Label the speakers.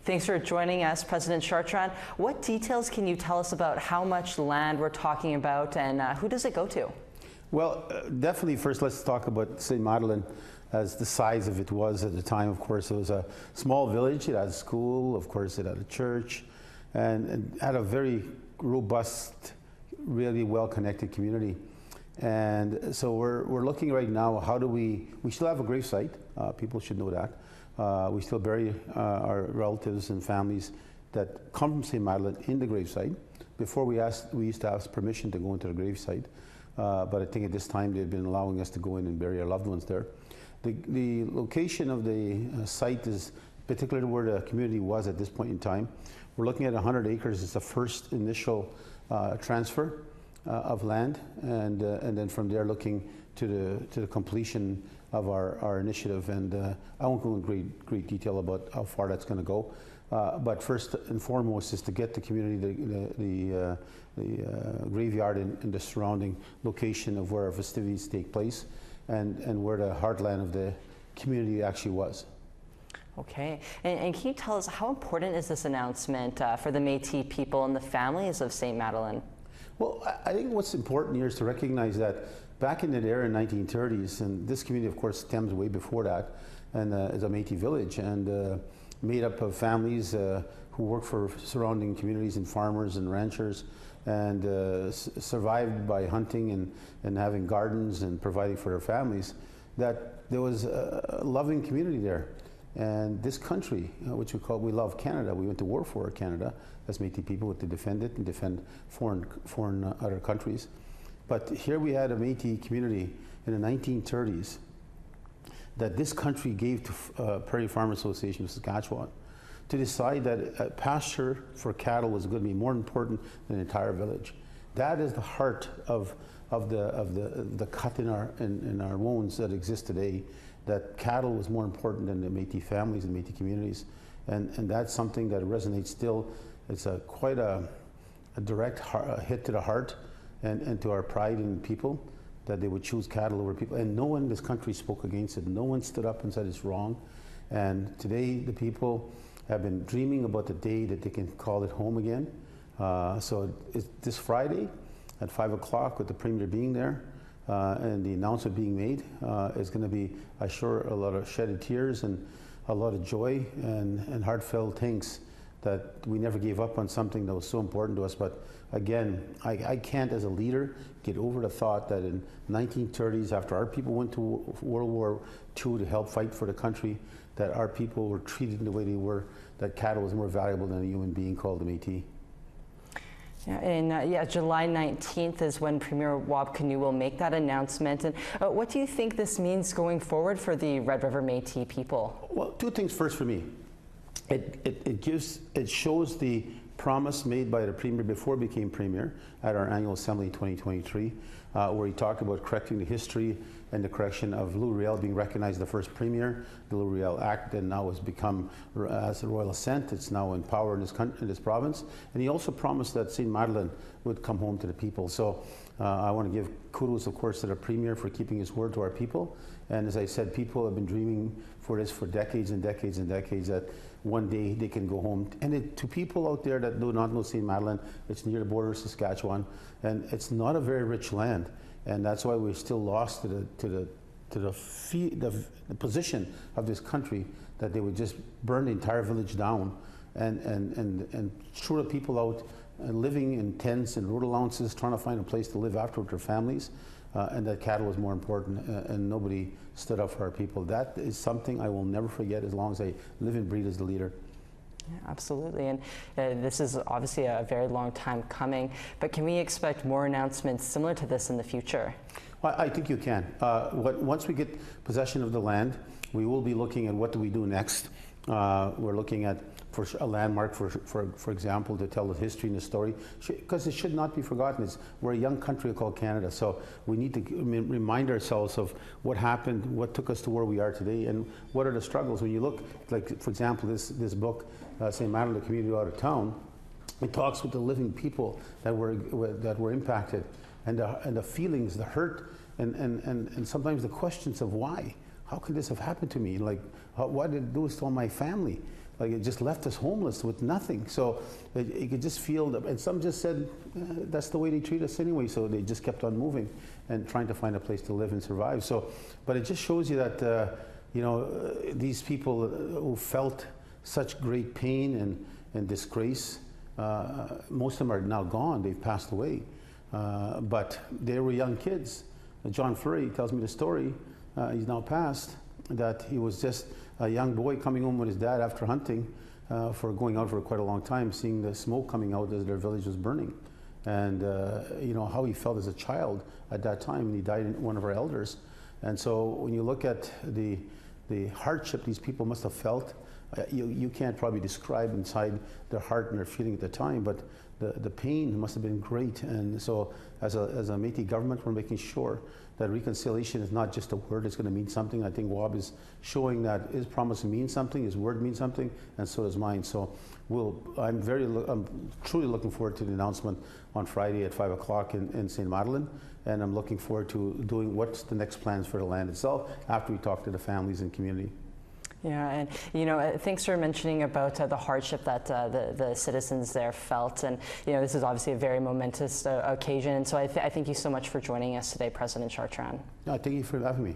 Speaker 1: Thanks for joining us, President Chartrand. What details can you tell us about how much land we're talking about and who does it go to?
Speaker 2: Well, definitely first let's talk about St. Madeleine as the size of it was at the time. Of course, it was a small village. It had a school, of course it had a church, and had a very robust, really well-connected community. And so we're looking right now, how do we still have a grave site, people should know that. We still bury our relatives and families that come from St. Madeleine in the grave site. Before we used to ask permission to go into the grave site, but I think at this time they've been allowing us to go in and bury our loved ones there. The location of the site is particularly where the community was at this point in time. We're looking at 100 acres. It's the first initial transfer of land, and then from there looking to the completion of our initiative. And I won't go in great detail about how far that's going to go, but first and foremost is to get the community the graveyard and the surrounding location of where our festivities take place, and where the heartland of the community actually was.
Speaker 1: Okay, and can you tell us how important is this announcement for the Métis people and the families of St. Madeleine?
Speaker 2: Well, I think what's important here is to recognize that back in the era in 1930s, and this community of course stems way before that, and is a Métis village, and made up of families who work for surrounding communities and farmers and ranchers, and survived by hunting and having gardens and providing for their families, that there was a loving community there. And this country, which we love Canada, we went to war for Canada as Métis people to defend it and defend foreign other countries. But here we had a Métis community in the 1930s that this country gave to Prairie Farm Association of Saskatchewan to decide that pasture for cattle was going to be more important than the entire village. That is the heart of the cut in our wounds that exist today, that cattle was more important than the Métis families and Métis communities. And that's something that resonates still. It's quite a direct hit to the heart and to our pride in people, that they would choose cattle over people. And no one in this country spoke against it. No one stood up and said it's wrong. And today the people have been dreaming about the day that they can call it home again. So it's this Friday at 5 o'clock with the Premier being there, and the announcement being made, is going to be, I'm sure, a lot of shedded tears and a lot of joy and heartfelt thanks that we never gave up on something that was so important to us. But again, I can't as a leader get over the thought that in 1930s, after our people went to World War II to help fight for the country, that our people were treated in the way they were, that cattle was more valuable than a human being called a Métis.
Speaker 1: Yeah, and July 19th is when Premier Wab Kinew will make that announcement. And what do you think this means going forward for the Red River Métis people?
Speaker 2: Well, two things first for me. It shows the promise made by the Premier before he became Premier at our annual assembly in 2023, where he talked about correcting the history and the correction of Louis Riel being recognized the first Premier. The Louis Riel Act then now has become, as a royal assent, it's now in power in this province. And he also promised that St. Madeleine would come home to the people. So I want to give kudos, of course, to the Premier for keeping his word to our people. And as I said, people have been dreaming for this for decades and decades and decades, that one day they can go home. And to people out there that do not know St. Madeleine, it's near the border of Saskatchewan, and it's not a very rich land. And that's why we're still lost to the position of this country, that they would just burn the entire village down and throw the people out living in tents and road allowances, trying to find a place to live after with their families, and that cattle was more important, and nobody stood up for our people. That is something I will never forget as long as I live and breathe as the leader.
Speaker 1: Yeah, absolutely, and this is obviously a very long time coming, but can we expect more announcements similar to this in the future?
Speaker 2: Well, I think you can. Once we get possession of the land, we will be looking at what do we do next. We're looking at for a landmark, for example, to tell the history and the story, because it should not be forgotten. We're a young country called Canada, so we need to remind ourselves of what happened, what took us to where we are today, and what are the struggles. When you look, like for example, this book, St. Madeleine, the Community Out of Town, it talks with the living people that were impacted, and the feelings, the hurt, and sometimes the questions of why. How could this have happened to me? Like, what did it do to all my family? like it just left us homeless with nothing. So you could just feel that, and some just said, that's the way they treat us anyway, so they just kept on moving and trying to find a place to live and survive. So, but it just shows you that, you know, these people who felt such great pain and disgrace, most of them are now gone, they've passed away. But they were young kids. John Fleury tells me the story, he's now passed, that he was just a young boy coming home with his dad after hunting for going out for quite a long time, seeing the smoke coming out as their village was burning. And you know, how he felt as a child at that time, and he died in one of our elders. And so when you look at the hardship these people must have felt, you can't probably describe inside their heart and their feeling at the time, but the pain must have been great. And so as a Métis government, we're making sure that reconciliation is not just a word, it's going to mean something. I think Wab is showing that his promise means something, his word means something, and so does mine. So I'm truly looking forward to the announcement on Friday at 5 o'clock in St. Madeleine, and I'm looking forward to doing what's the next plans for the land itself after we talk to the families and community.
Speaker 1: Yeah, and you know, thanks for mentioning about the hardship that the citizens there felt, and you know, this is obviously a very momentous occasion, and so I thank you so much for joining us today, President Chartrand.
Speaker 2: No, thank you for having me.